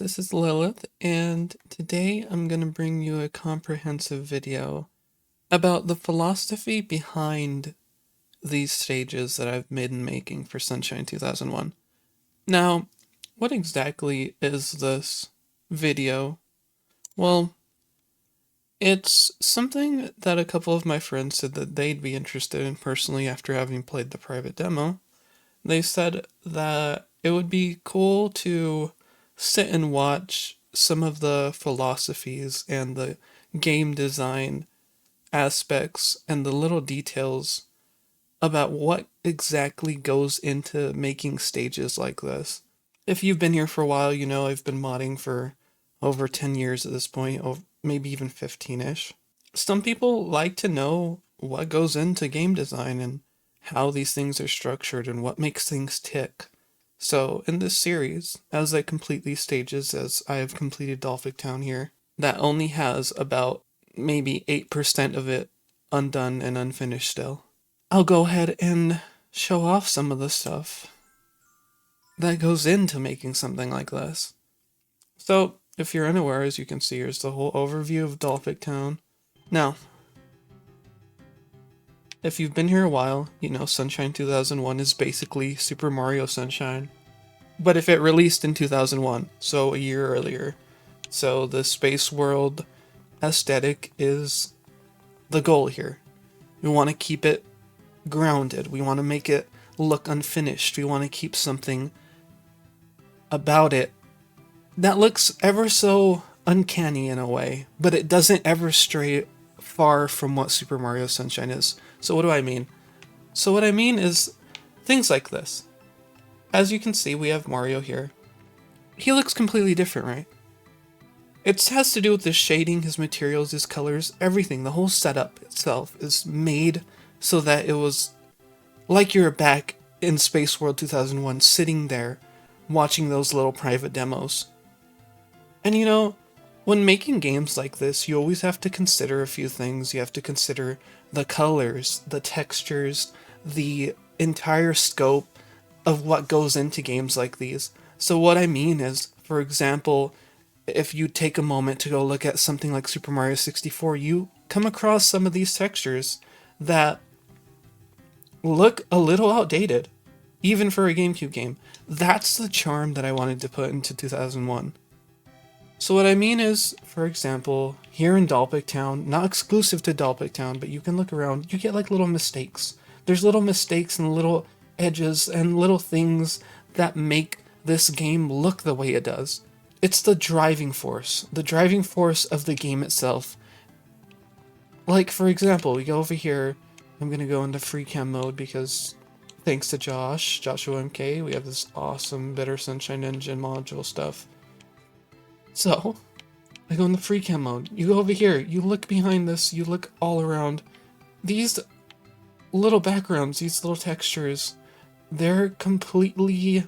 This is Lilith, and today I'm going to bring you a comprehensive video about the philosophy behind these stages that I've been making for Sunshine 2001. Now, what exactly is this video? Well, it's something that a couple of my friends said that they'd be interested in personally after having played the private demo. They said that it would be cool to sit and watch some of the philosophies and the game design aspects and the little details about what exactly goes into making stages like this. If you've been here for a while, you know I've been modding for over 10 years at this point, or maybe even 15-ish. Some people like to know what goes into game design and how these things are structured and what makes things tick. So in this series, as I complete these stages, as I have completed Dolphic Town here, that only has about maybe 8% of it undone and unfinished still. I'll go ahead and show off some of the stuff that goes into making something like this. So, if you're unaware, as you can see, here's the whole overview of Dolphic Town. Now, if you've been here a while, you know Sunshine 2001 is basically Super Mario Sunshine. But if it released in 2001, so a year earlier. So the space world aesthetic is the goal here. We want to keep it grounded. We want to make it look unfinished. We want to keep something about it that looks ever so uncanny in a way, but it doesn't ever stray far from what Super Mario Sunshine is. So what do I mean? So what I mean is things like this. As you can see, we have Mario here. He looks completely different, right? It has to do with his shading, his materials, his colors, everything. The whole setup itself is made so that it was like you're back in Space World 2001, sitting there, watching those little private demos. And you know, when making games like this, you always have to consider a few things. You have to consider the colors, the textures, the entire scope of what goes into games like these. So what I mean is, for example, if you take a moment to go look at something like Super Mario 64, you come across some of these textures that look a little outdated, even for a GameCube game. That's the charm that I wanted to put into 2001. So what I mean is, for example, here in Dolphic Town, not exclusive to Dolphic Town, but you can look around, you get like little mistakes. There's little mistakes and little edges and little things that make this game look the way it does. It's the driving force of the game itself. Like, for example, we go over here, I'm going to go into free cam mode because thanks to Joshua MK, we have this awesome Better Sunshine Engine module stuff. So, I go into free cam mode. You go over here, you look behind this, you look all around. These little backgrounds, these little textures, they're completely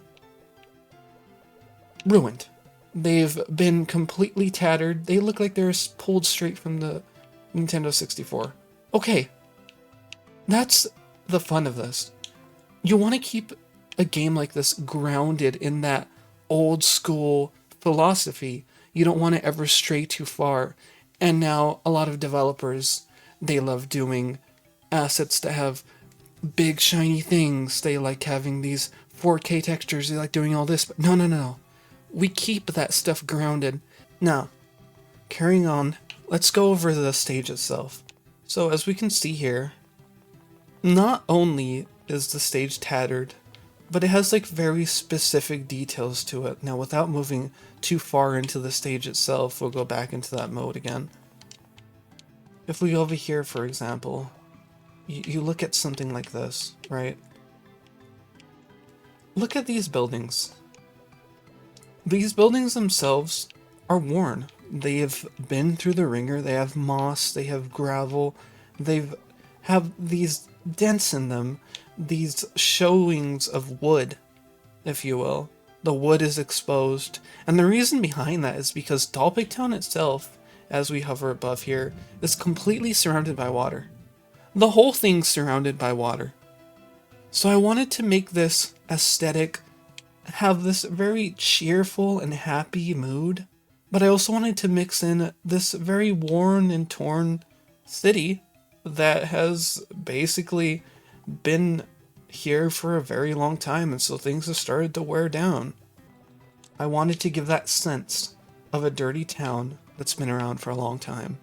ruined. They've been completely tattered. They look like they're pulled straight from the Nintendo 64. Okay, that's the fun of this. You want to keep a game like this grounded in that old school philosophy. You don't want to ever stray too far. And now a lot of developers, they love doing assets that have big shiny things. They like having these 4K textures. They like doing all this. But no. We keep that stuff grounded. Now, carrying on, let's go over the stage itself. So as we can see here, not only is the stage tattered, but it has like very specific details to it. Now, without moving too far into the stage itself, we'll go back into that mode again. If we go over here, for example, you look at something like this, right? Look at these buildings. These buildings themselves are worn. They have been through the ringer. They have moss, they have gravel, they have these dents in them, these showings of wood, if you will. The wood is exposed. And the reason behind that is because Dolphic Town itself, as we hover above here, is completely surrounded by water. The whole thing's surrounded by water. So I wanted to make this aesthetic have this very cheerful and happy mood, but I also wanted to mix in this very worn and torn city that has basically been here for a very long time, and so things have started to wear down. I wanted to give that sense of a dirty town that's been around for a long time.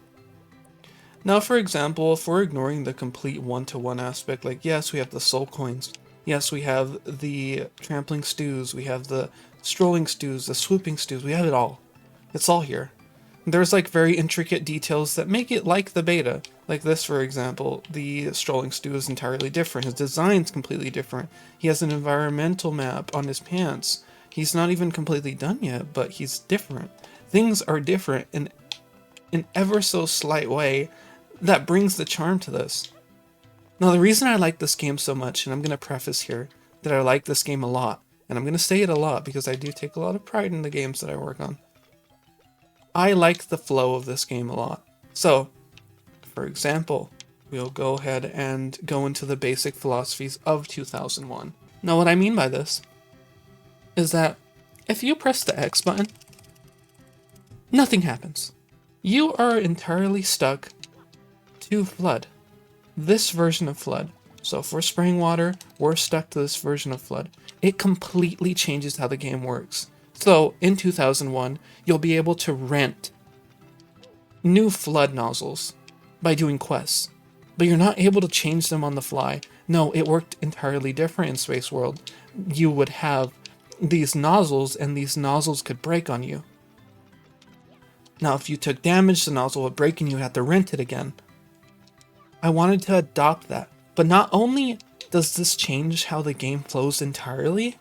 Now, for example, if we're ignoring the complete one-to-one aspect, like yes, we have the soul coins, yes, we have the trampling stews, we have the strolling stews, the swooping stews, we have it all. It's all here. There's like very intricate details that make it like the beta. Like this, for example, the strolling stew is entirely different. His design's completely different. He has an environmental map on his pants. He's not even completely done yet, but he's different. Things are different in an ever so slight way that brings the charm to this. Now, the reason I like this game so much, and I'm going to preface here that I like this game a lot, and I'm going to say it a lot because I do take a lot of pride in the games that I work on. I like the flow of this game a lot. So, for example, we'll go ahead and go into the basic philosophies of 2001. Now, what I mean by this is that if you press the X button, nothing happens. You are entirely stuck to Flood. This version of Flood. So if we're spraying water, we're stuck to this version of Flood. It completely changes how the game works. So in 2001, you'll be able to rent new Flood nozzles by doing quests, but you're not able to change them on the fly. No, it worked entirely different in Space World. You would have these nozzles, and these nozzles could break on you. Now, if you took damage, the nozzle would break and you had to rent it again. I wanted to adopt that. But not only does this change how the game flows entirely,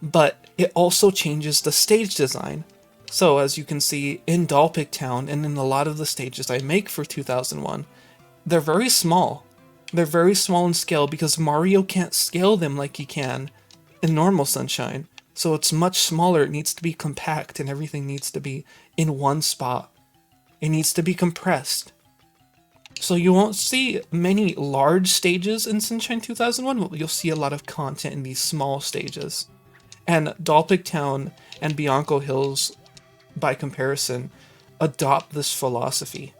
but it also changes the stage design. So as you can see in Dalpic Town and in a lot of the stages I make for 2001, they're very small. They're very small in scale because Mario can't scale them like he can in normal Sunshine. So it's much smaller, it needs to be compact, and everything needs to be in one spot. It needs to be compressed. So you won't see many large stages in Sunshine 2001, but you'll see a lot of content in these small stages. And Dalpic Town and Bianco Hills, by comparison, adopt this philosophy.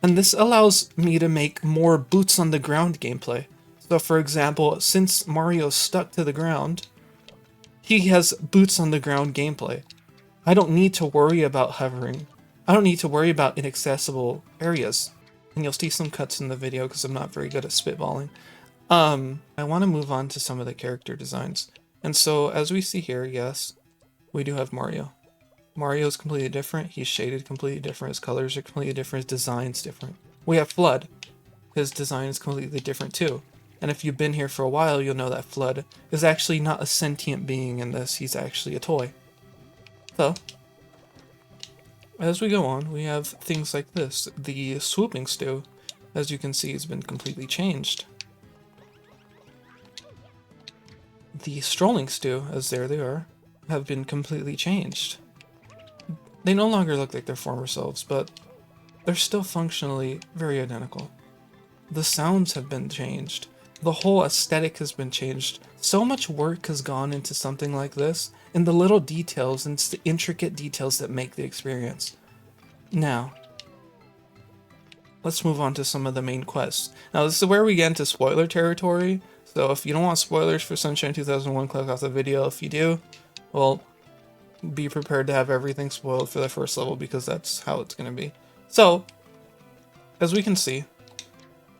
And this allows me to make more boots on the ground gameplay. So for example, since Mario's stuck to the ground, he has boots on the ground gameplay. I don't need to worry about hovering. I don't need to worry about inaccessible areas. And you'll see some cuts in the video because I'm not very good at spitballing. I want to move on to some of the character designs. And so as we see here, yes, we do have Mario. Mario is completely different. He's shaded completely different. His colors are completely different. His design's different. We have Flood. His design is completely different too. And if you've been here for a while, you'll know that Flood is actually not a sentient being in this. He's actually a toy. So, as we go on, we have things like this. The swooping stew, as you can see, has been completely changed. The strolling stew, as there they are, have been completely changed. They no longer look like their former selves, but they're still functionally very identical. The sounds have been changed. The whole aesthetic has been changed. So much work has gone into something like this, and the little details and the intricate details that make the experience. Now, let's move on to some of the main quests. Now, this is where we get into spoiler territory, so if you don't want spoilers for Sunshine 2001, click off the video. If you do, well, be prepared to have everything spoiled for the first level because that's how it's going to be. So, as we can see,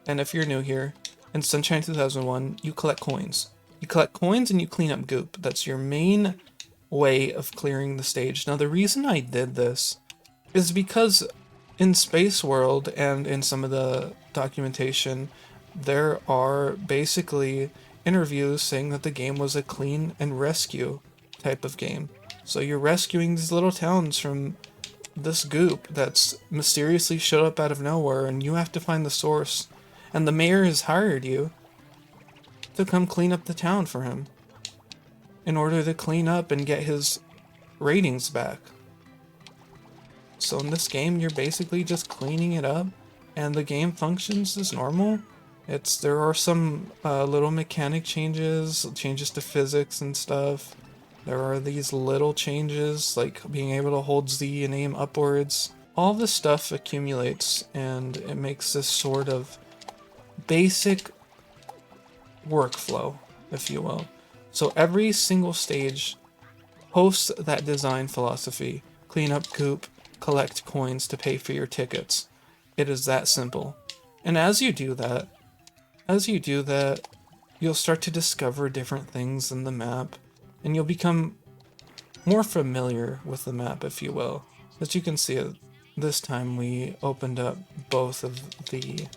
and if you're new here, in Sunshine 2001, you collect coins. You collect coins and you clean up goop. That's your main way of clearing the stage. Now, the reason I did this is because in Space World and in some of the documentation, there are basically interviews saying that the game was a clean and rescue type of game. So you're rescuing these little towns from this goop that's mysteriously showed up out of nowhere, and you have to find the source. And the mayor has hired you to come clean up the town for him in order to clean up and get his ratings back. So in this game, you're basically just cleaning it up, and the game functions as normal. There are some little mechanic changes to physics and stuff. There are these little changes, like being able to hold Z and aim upwards. All this stuff accumulates, and it makes this sort of basic workflow, if you will. So every single stage hosts that design philosophy. Clean up coop, collect coins to pay for your tickets. It is that simple. And as you do that, you'll start to discover different things in the map, and you'll become more familiar with the map, if you will. As you can see, this time we opened up both of the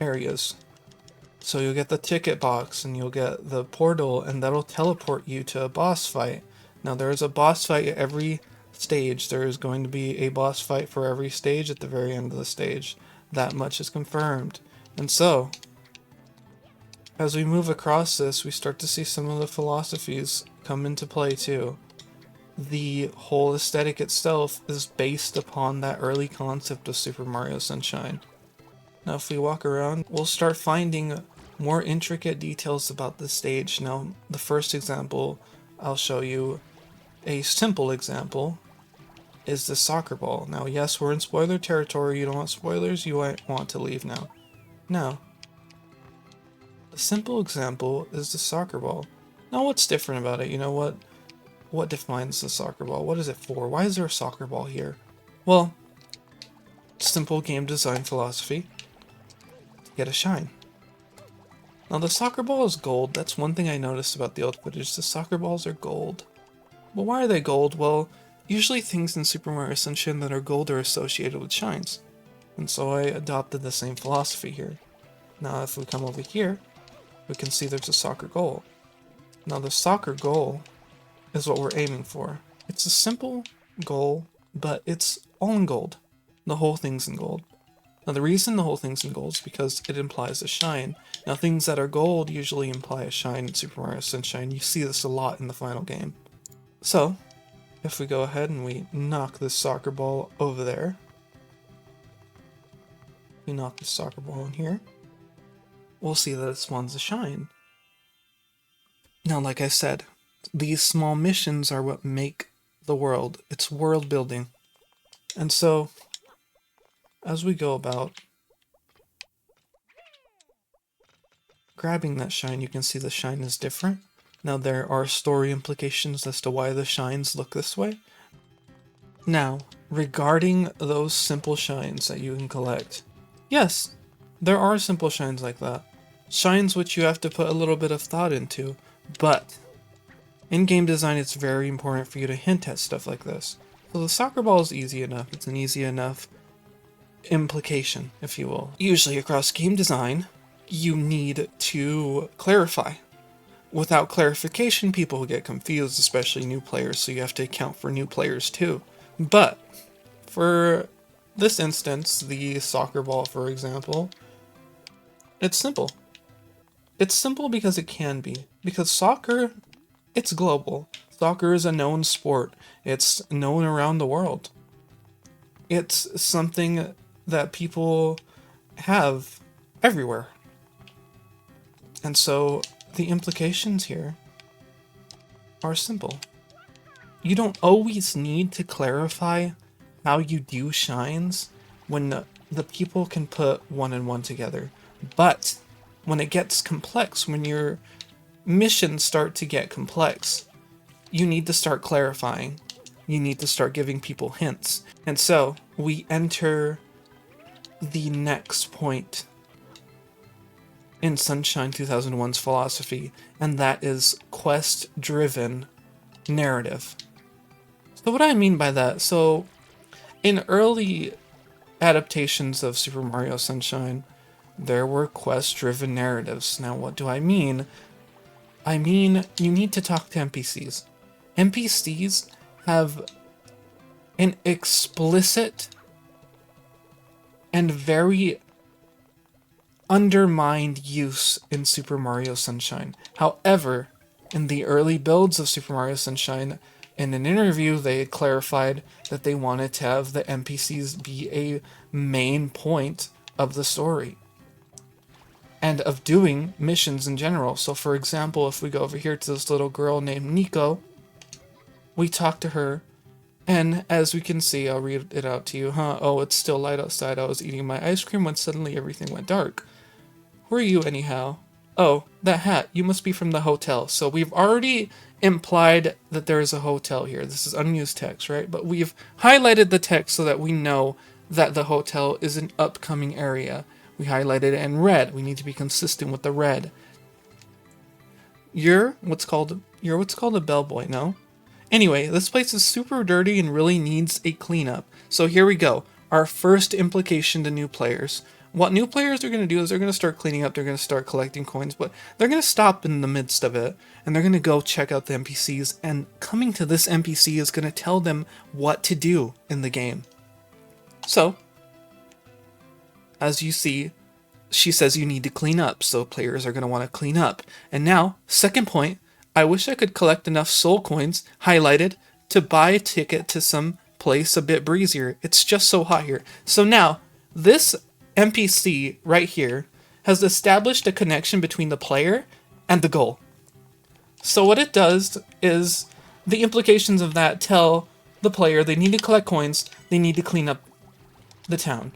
areas. So you'll get the ticket box and you'll get the portal, and that'll teleport you to a boss fight. Now there is a boss fight at every stage. There is going to be a boss fight for every stage at the very end of the stage. That much is confirmed. And so, as we move across this, we start to see some of the philosophies come into play too. The whole aesthetic itself is based upon that early concept of Super Mario Sunshine. Now if we walk around, we'll start finding more intricate details about the stage. Now, the first example I'll show you, a simple example, is the soccer ball. Now, yes, we're in spoiler territory. You don't want spoilers, you might want to leave now. Now, a simple example is the soccer ball. Now, what's different about it? You know what? What defines the soccer ball? What is it for? Why is there a soccer ball here? Well, simple game design philosophy. Get a shine. Now the soccer ball is gold. That's one thing I noticed about the old footage. The soccer balls are gold. But why are they gold? Well, usually things in Super Mario Sunshine that are gold are associated with shines. And so I adopted the same philosophy here. Now if we come over here, we can see there's a soccer goal. Now the soccer goal is what we're aiming for. It's a simple goal, but it's all in gold. The whole thing's in gold. Now the reason the whole thing's in gold is because it implies a shine. Now things that are gold usually imply a shine in Super Mario Sunshine. You see this a lot in the final game. So, if we go ahead and we knock this soccer ball over there, we knock the soccer ball in here, we'll see that it spawns a shine. Now like I said, these small missions are what make the world. It's world building. And so, as we go about grabbing that shine, you can see the shine is different. Now there are story implications as to why the shines look this way. Now, regarding those simple shines that you can collect, yes, there are simple shines like that. Shines which you have to put a little bit of thought into, but in game design it's very important for you to hint at stuff like this. So the soccer ball is easy enough. It's an easy enough implication, if you will. Usually across game design, you need to clarify. Without clarification, people get confused, especially new players, so you have to account for new players too. But for this instance, the soccer ball, for example, it's simple. It's simple because it can be. Because soccer, it's global. Soccer is a known sport. It's known around the world. It's something that people have everywhere. And so the implications here are simple. You don't always need to clarify how you do shines when the people can put one and one together. But when it gets complex, when your missions start to get complex, you need to start clarifying. You need to start giving people hints. And so we enter the next point in Sunshine 2001's philosophy, and that is quest-driven narrative. So what do I mean by that? So in early adaptations of Super Mario Sunshine, there were quest-driven narratives. Now what do I mean? I mean you need to talk to NPCs. NPCs have an explicit and very undermined use in Super Mario Sunshine. However, in the early builds of Super Mario Sunshine, in an interview, they had clarified that they wanted to have the NPCs be a main point of the story. and of doing missions in general. So for example, if we go over here to this little girl named Nico, we talk to her, and as we can see, I'll read it out to you. Oh, it's still light outside. I was eating my ice cream when suddenly everything went dark. Who are you anyhow? Oh, that hat. You must be from the hotel. So we've already implied that there is a hotel here. This is unused text, right? But we've highlighted the text so that we know that the hotel is an upcoming area. We highlighted it in red. We need to be consistent with the red. You're what's called a bellboy, no? Anyway, this place is super dirty and really needs a cleanup. So here we go. Our first implication to new players. What new players are going to do is they're going to start cleaning up, they're going to start collecting coins, but they're going to stop in the midst of it, and they're going to go check out the NPCs, and coming to this NPC is going to tell them what to do in the game. So, as you see, she says you need to clean up, so players are going to want to clean up. And now, second point, I wish I could collect enough soul coins, highlighted, to buy a ticket to some place a bit breezier. It's just so hot here. So now, this NPC right here has established a connection between the player and the goal. So what it does is the implications of that tell the player they need to collect coins, they need to clean up the town.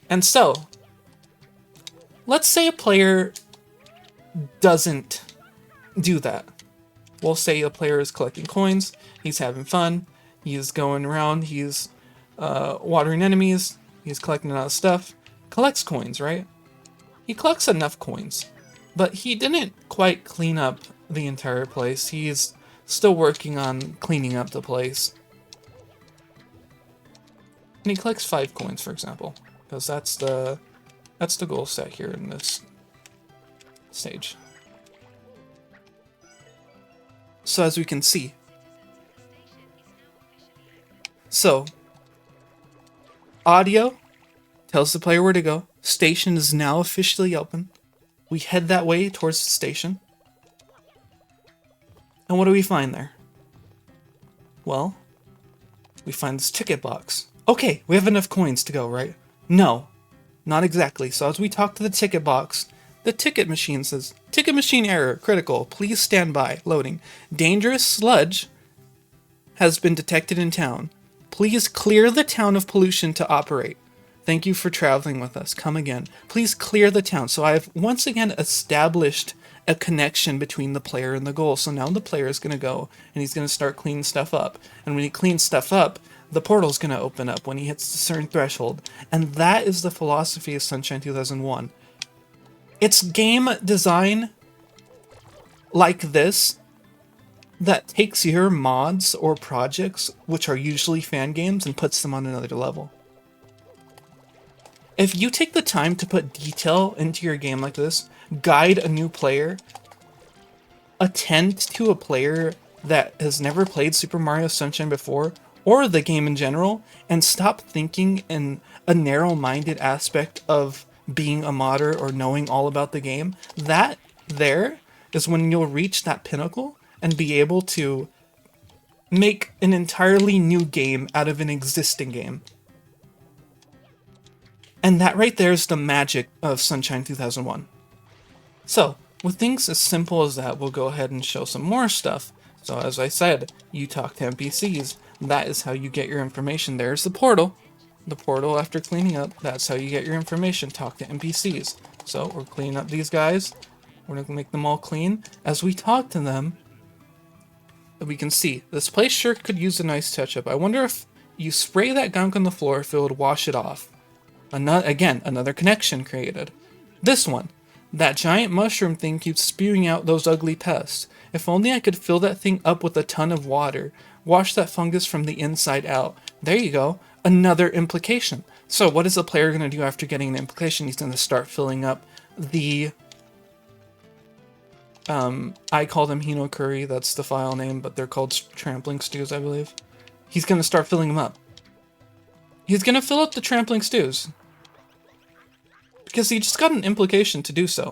And so, let's say a player doesn't do that. We'll say a player is collecting coins, he's having fun, he's going around, he's watering enemies, he's collecting a lot of stuff. Collects coins, right? He collects enough coins, but he didn't quite clean up the entire place. He's still working on cleaning up the place. And he collects 5 coins, for example, because that's the goal set here in this stage. So as we can see, audio tells the player where to go. Station is now officially open. We head that way towards the station. And what do we find there? Well, we find this ticket box. Okay, we have enough coins to go, right? No, not exactly. So as we talk to the ticket box, the ticket machine says, ticket machine error, critical, please stand by, loading. Dangerous sludge has been detected in town. Please clear the town of pollution to operate. Thank you for traveling with us. Come again. Please clear the town. So I've once again established a connection between the player and the goal. So now the player is going to go and he's going to start cleaning stuff up. And when he cleans stuff up, the portal is going to open up when he hits a certain threshold. And that is the philosophy of Sunshine 2001. It's game design like this that takes your mods or projects, which are usually fan games, and puts them on another level. If you take the time to put detail into your game like this, guide a new player, attend to a player that has never played Super Mario Sunshine before, or the game in general, and stop thinking in a narrow-minded aspect of being a modder or knowing all about the game, that there is when you'll reach that pinnacle and be able to make an entirely new game out of an existing game. And that right there is the magic of Sunshine 2001. So, with things as simple as that, we'll go ahead and show some more stuff. So as I said, you talk to NPCs. That is how you get your information. There's the portal. The portal after cleaning up, that's how you get your information. Talk to NPCs. So we're cleaning up these guys. We're going to make them all clean. As we talk to them, we can see this place sure could use a nice touch-up. I wonder if you spray that gunk on the floor, if it would wash it off. Another connection created. This one. That giant mushroom thing keeps spewing out those ugly pests. If only I could fill that thing up with a ton of water. Wash that fungus from the inside out. There you go. Another implication. So what is the player going to do after getting an implication? He's going to start filling up the... I call them Hino Curry. That's the file name, but they're called trampling stews, I believe. He's going to start filling them up. He's going to fill up the trampling stews. Because he just got an implication to do so.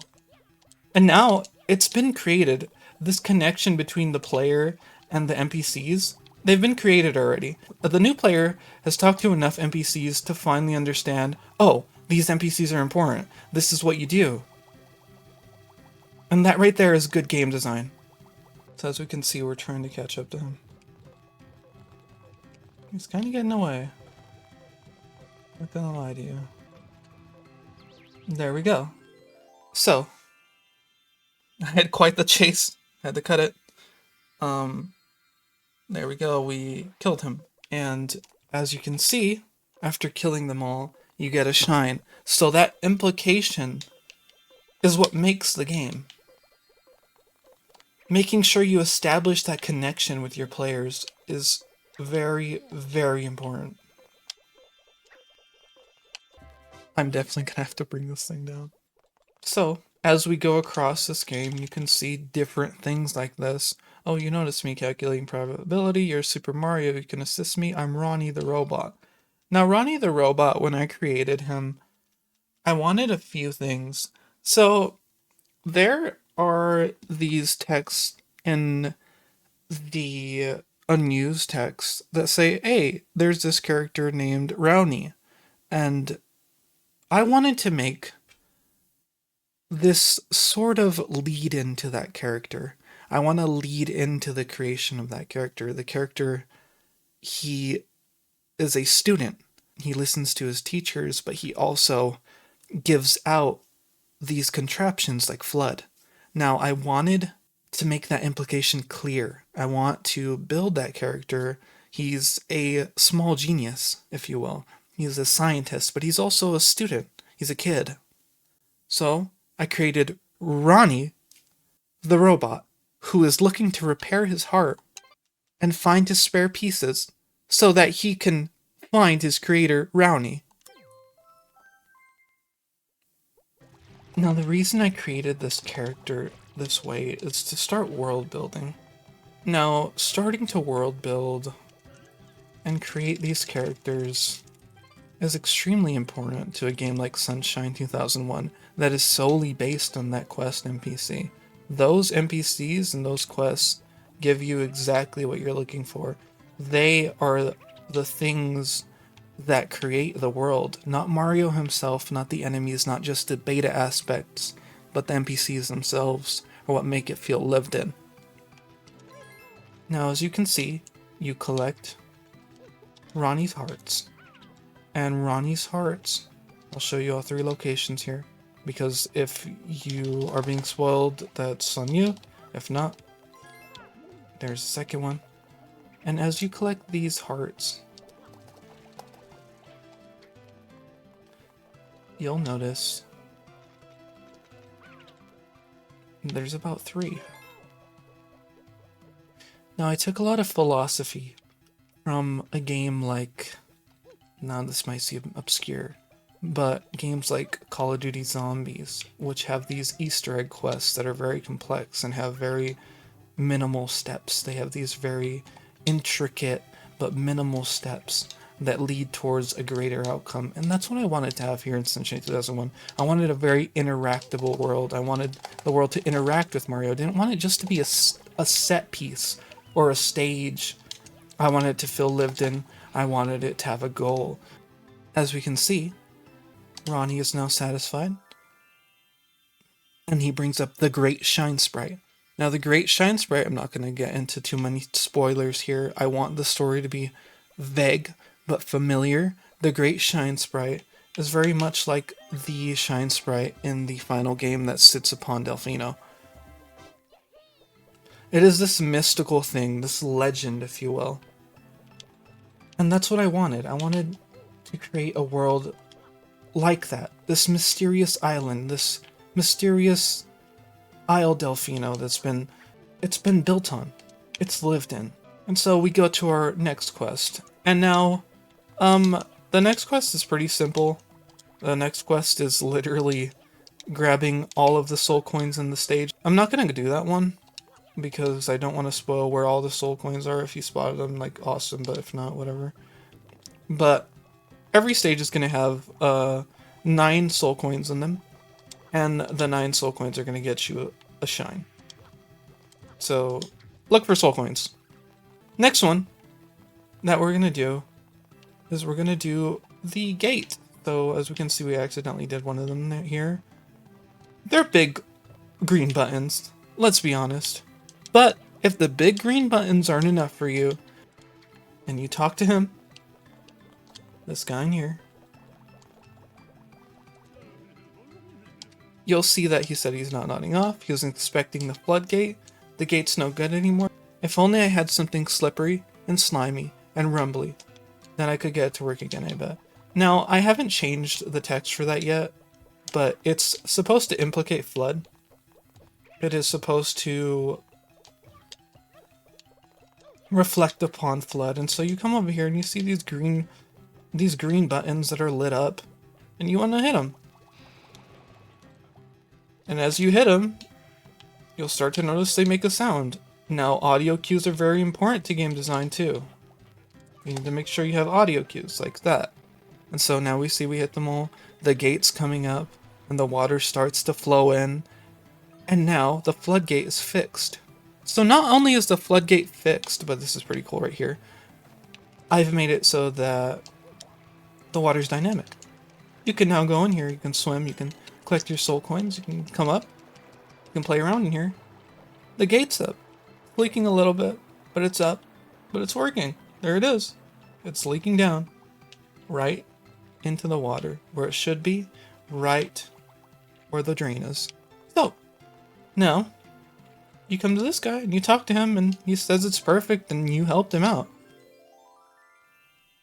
And now, it's been created. This connection between the player and the NPCs, they've been created already. The new player has talked to enough NPCs to finally understand, oh, these NPCs are important. This is what you do. And that right there is good game design. So as we can see, we're trying to catch up to him. He's kind of getting away. Not gonna lie to you. There we go. So, I had quite the chase. Had to cut it. There we go. We killed him. And as you can see, after killing them all, you get a shine. So that implication is what makes the game. Making sure you establish that connection with your players is very, very important. I'm definitely gonna have to bring this thing down. So, as we go across this game, you can see different things like this. Oh, you notice me calculating probability. You're Super Mario. You can assist me. I'm Ronnie the robot. Now, Ronnie the robot, when I created him, I wanted a few things. So, there are these texts in the unused texts that say, hey, there's this character named Rowney. And I wanted to make this sort of lead into that character. I want to lead into the creation of that character. The character, he is a student. He listens to his teachers, but he also gives out these contraptions like Flood. Now, I wanted to make that implication clear. I want to build that character. He's a small genius, if you will. He's a scientist, but he's also a student. He's a kid. So, I created Ronnie, the robot, who is looking to repair his heart and find his spare pieces so that he can find his creator, Rowney. Now, the reason I created this character this way is to start world building. Now, starting to world build and create these characters is extremely important to a game like Sunshine 2001 that is solely based on that quest NPC. Those NPCs and those quests give you exactly what you're looking for. They are the things that create the world, not Mario himself, not the enemies, not just the beta aspects, but the NPCs themselves are what make it feel lived in. Now, as you can see, you collect Ronnie's hearts. And Ronnie's hearts, I'll show you all 3 locations here, because if you are being spoiled, that's on you. If not, there's a second one. And as you collect these hearts, you'll notice there's about 3. Now, I took a lot of philosophy from a game like, now this might seem obscure, but games like Call of Duty Zombies, which have these Easter egg quests that are very complex and have very minimal steps. They have these very intricate but minimal steps that lead towards a greater outcome. And that's what I wanted to have here in Sunshine 2001. I wanted a very interactable world. I wanted the world to interact with Mario. I didn't want it just to be a set piece or a stage. I wanted it to feel lived in. I wanted it to have a goal. As we can see, Ronnie is now satisfied. And he brings up the Great Shine Sprite. Now, the Great Shine Sprite, I'm not going to get into too many spoilers here. I want the story to be vague but familiar. The Great Shine Sprite is very much like the Shine Sprite in the final game that sits upon Delfino. It is this mystical thing, this legend, if you will. And that's what I wanted. I wanted to create a world like that. This mysterious island, this mysterious Isle Delfino it's been built on. It's lived in. And so we go to our next quest. And now, the next quest is pretty simple. The next quest is literally grabbing all of the soul coins in the stage. I'm not gonna do that one, because I don't want to spoil where all the soul coins are. If you spotted them, like, awesome, but if not, whatever. But every stage is going to have 9 soul coins in them, and the 9 soul coins are going to get you a shine. So, look for soul coins. Next one that we're going to do is we're going to do the gate. So, as we can see, we accidentally did one of them here. They're big green buttons. Let's be honest. But if the big green buttons aren't enough for you, and you talk to him, this guy in here, you'll see that he said he's not nodding off. He was inspecting the floodgate. The gate's no good anymore. If only I had something slippery and slimy and rumbly, then I could get it to work again, I bet. Now, I haven't changed the text for that yet, but it's supposed to implicate flood. It is supposed to reflect upon flood, and so you come over here and you see these green buttons that are lit up, and you want to hit them. And as you hit them, you'll start to notice they make a sound. Now, audio cues are very important to game design too. You need to make sure you have audio cues like that. And so now we see we hit them all, the gate's coming up, and the water starts to flow in, and now the floodgate is fixed. So not only is the floodgate fixed, but this is pretty cool right here, I've made it so that the water's dynamic. You can now go in here, you can swim, you can collect your soul coins, you can come up, you can play around in here. The gate's up. Leaking a little bit, but it's up, but it's working. There it is. It's leaking down right into the water where it should be, right where the drain is. So now you come to this guy and you talk to him and he says it's perfect and you helped him out.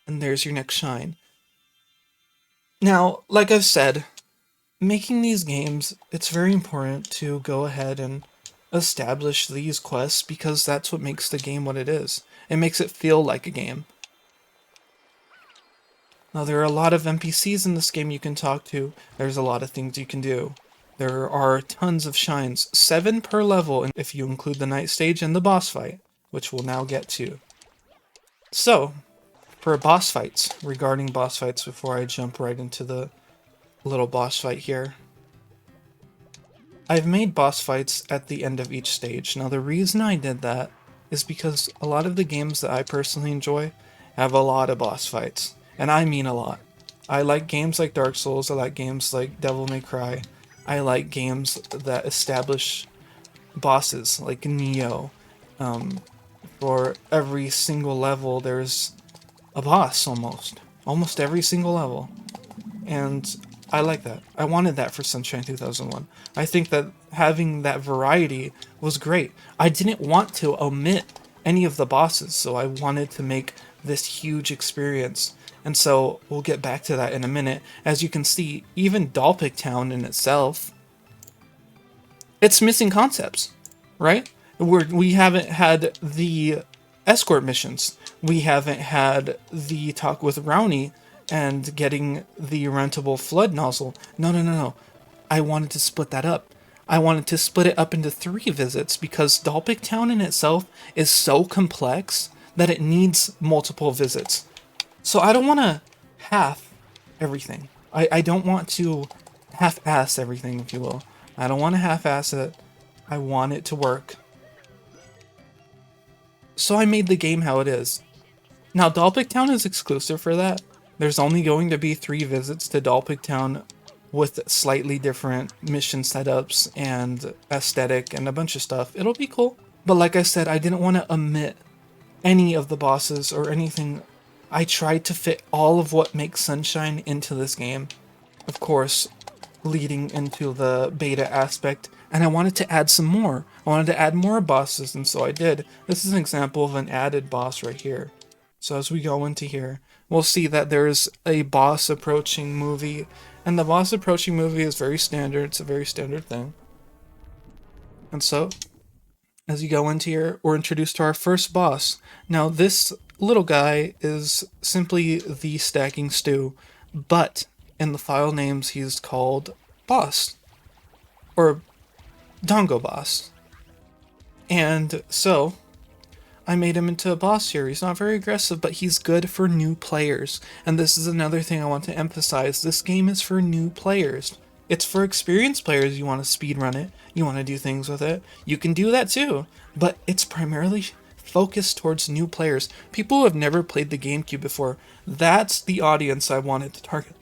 And there's your next shine. Now, like I've said, making these games, it's very important to go ahead and establish these quests because that's what makes the game what it is. It makes it feel like a game. Now, there are a lot of NPCs in this game you can talk to. There's a lot of things you can do. There are tons of shines, 7 per level if you include the night stage and the boss fight, which we'll now get to. So, for boss fights, regarding boss fights before I jump right into the little boss fight here, I've made boss fights at the end of each stage. Now, the reason I did that is because a lot of the games that I personally enjoy have a lot of boss fights. And I mean a lot. I like games like Dark Souls, I like games like Devil May Cry, I like games that establish bosses like Neo. For every single level there's a boss almost every single level. And I like that. I wanted that for Sunshine 2001. I think that having that variety was great. I didn't want to omit any of the bosses, so I wanted to make this huge experience. And so we'll get back to that in a minute. As you can see, even Dalpik Town in itself, it's missing concepts, right? We haven't had the escort missions. We haven't had the talk with Rowney and getting the rentable flood nozzle. No. I wanted to split that up. I wanted to split it up into 3 visits because Dalpik Town in itself is so complex that it needs multiple visits. So I don't want to half everything. I don't want to half-ass everything, if you will. I don't want to half-ass it. I want it to work. So I made the game how it is. Now, Dalpik Town is exclusive for that. There's only going to be 3 visits to Dalpik Town with slightly different mission setups and aesthetic and a bunch of stuff. It'll be cool. But like I said, I didn't want to omit any of the bosses or anything. I tried to fit all of what makes Sunshine into this game. Of course, leading into the beta aspect. And I wanted to add some more. I wanted to add more bosses, and so I did. This is an example of an added boss right here. So as we go into here, we'll see that there's a boss approaching movie. And the boss approaching movie is very standard. It's a very standard thing. And so, as you go into here, we're introduced to our first boss. Now, this little guy is simply the stacking stew, but in the file names he's called Boss, or Dongo Boss. And so, I made him into a boss here. He's not very aggressive, but he's good for new players. And this is another thing I want to emphasize. This game is for new players. It's for experienced players. You want to speedrun it. You want to do things with it. You can do that too. But it's primarily focused towards new players. People who have never played the GameCube before. That's the audience I wanted to target.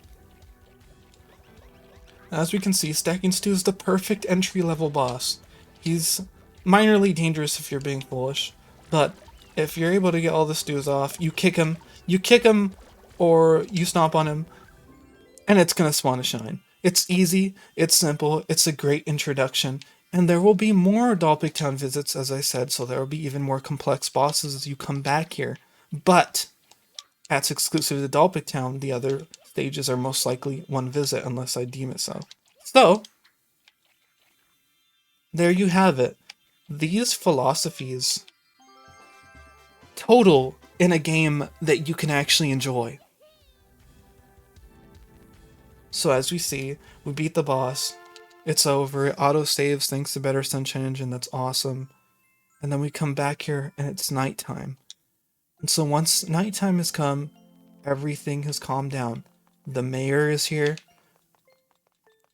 As we can see, Stacking Stew is the perfect entry-level boss. He's minorly dangerous if you're being foolish, but if you're able to get all the stews off, you kick him, or you stomp on him, and it's gonna spawn a shine. It's easy, it's simple, it's a great introduction, and there will be more Dalpig Town visits, as I said, so there will be even more complex bosses as you come back here. But that's exclusive to Dalpig Town. The other stages are most likely one visit, unless I deem it so. So, there you have it. These philosophies total in a game that you can actually enjoy. So as we see, we beat the boss. It's over. It auto saves thanks to better Sunshine Engine. That's awesome. And then we come back here and it's nighttime. And so once nighttime has come, everything has calmed down. The mayor is here.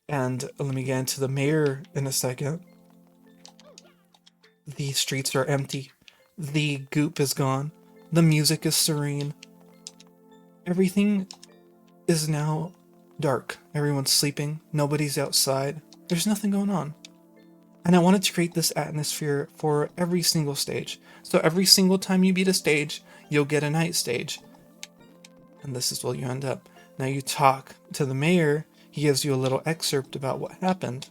And let me get into the mayor in a second. The streets are empty. The goop is gone. The music is serene. Everything is now dark. Everyone's sleeping. Nobody's outside. There's nothing going on. And I wanted to create this atmosphere for every single stage. So every single time you beat a stage, you'll get a night stage. And this is what you end up. Now you talk to the mayor. He gives you a little excerpt about what happened.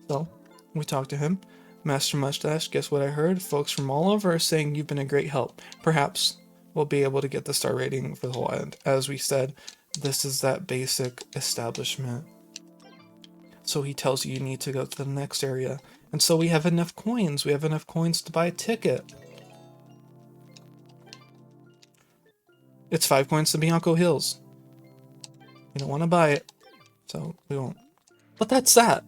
So we talk to him. Master Mustache, guess what I heard? Folks from all over are saying you've been a great help. Perhaps we'll be able to get the star rating for the whole end. As we said, this is that basic establishment. So he tells you need to go to the next area. And so we have enough coins. We have enough coins to buy a ticket. It's 5 coins to Bianco Hills. We don't want to buy it, so we won't. But that's that.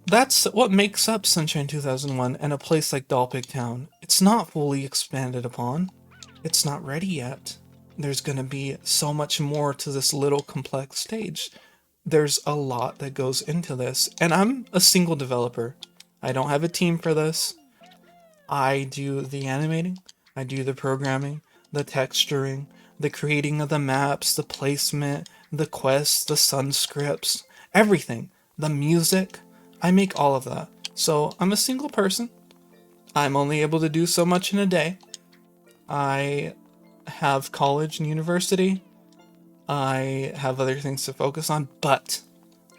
That's what makes up Sunshine 2001 and a place like Dalpig Town. It's not fully expanded upon. It's not ready yet. There's going to be so much more to this little complex stage. There's a lot that goes into this, and I'm a single developer. I don't have a team for this. I do the animating, I do the programming, the texturing, the creating of the maps, the placement, the quests, the sun scripts, everything. The music, I make all of that. So I'm a single person. I'm only able to do so much in a day. I have college and university. I have other things to focus on, but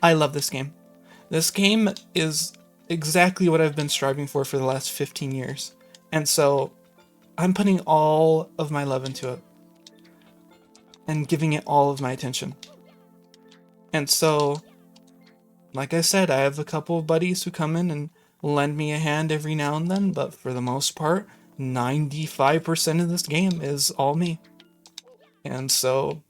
I love this game. This game is exactly what I've been striving for the last 15 years. And so I'm putting all of my love into it and giving it all of my attention. And so, like I said, I have a couple of buddies who come in and lend me a hand every now and then, but for the most part, 95% of this game is all me. And so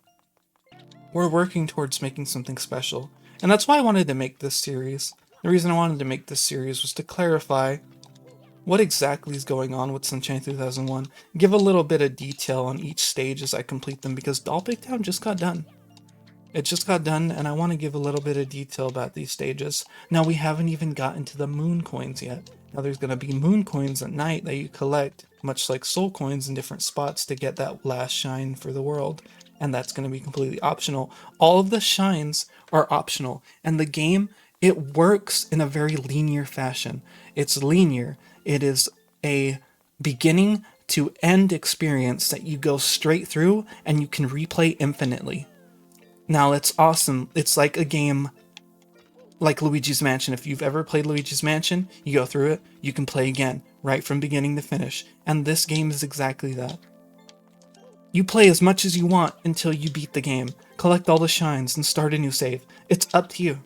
we're working towards making something special. And that's why I wanted to make this series. The reason I wanted to make this series was to clarify what exactly is going on with Sunshine 2001, give a little bit of detail on each stage as I complete them, because Dalpig Town just got done. It just got done, and I want to give a little bit of detail about these stages. Now, we haven't even gotten to the moon coins yet. Now, there's going to be moon coins at night that you collect, much like soul coins in different spots to get that last shine for the world. And that's going to be completely optional. All of the shines are optional. And the game, it works in a very linear fashion. It's linear. It is a beginning to end experience that you go straight through and you can replay infinitely. Now, it's awesome. It's like a game like Luigi's Mansion. If you've ever played Luigi's Mansion, you go through it, you can play again, right from beginning to finish. And this game is exactly that. You play as much as you want until you beat the game, collect all the shines, and start a new save. It's up to you.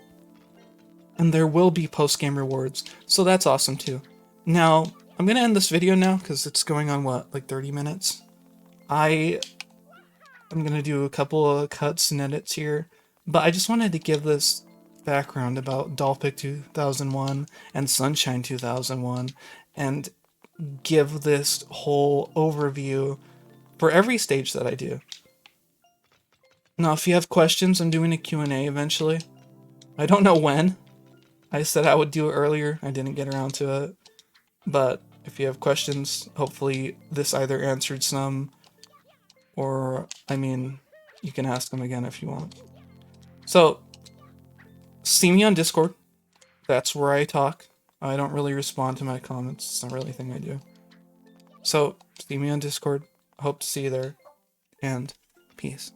And there will be post-game rewards, so that's awesome too. Now, I'm going to end this video now, because it's going on, what, like 30 minutes? I'm going to do a couple of cuts and edits here, but I just wanted to give this background about Dalpig 2001 and Sunshine 2001, and give this whole overview for every stage that I do. Now, if you have questions, I'm doing a Q&A eventually. I don't know when. I said I would do it earlier. I didn't get around to it. But if you have questions, hopefully this either answered some, or, I mean, you can ask them again if you want. So, see me on Discord. That's where I talk. I don't really respond to my comments. It's not really a thing I do. So, see me on Discord. Hope to see you there. And peace.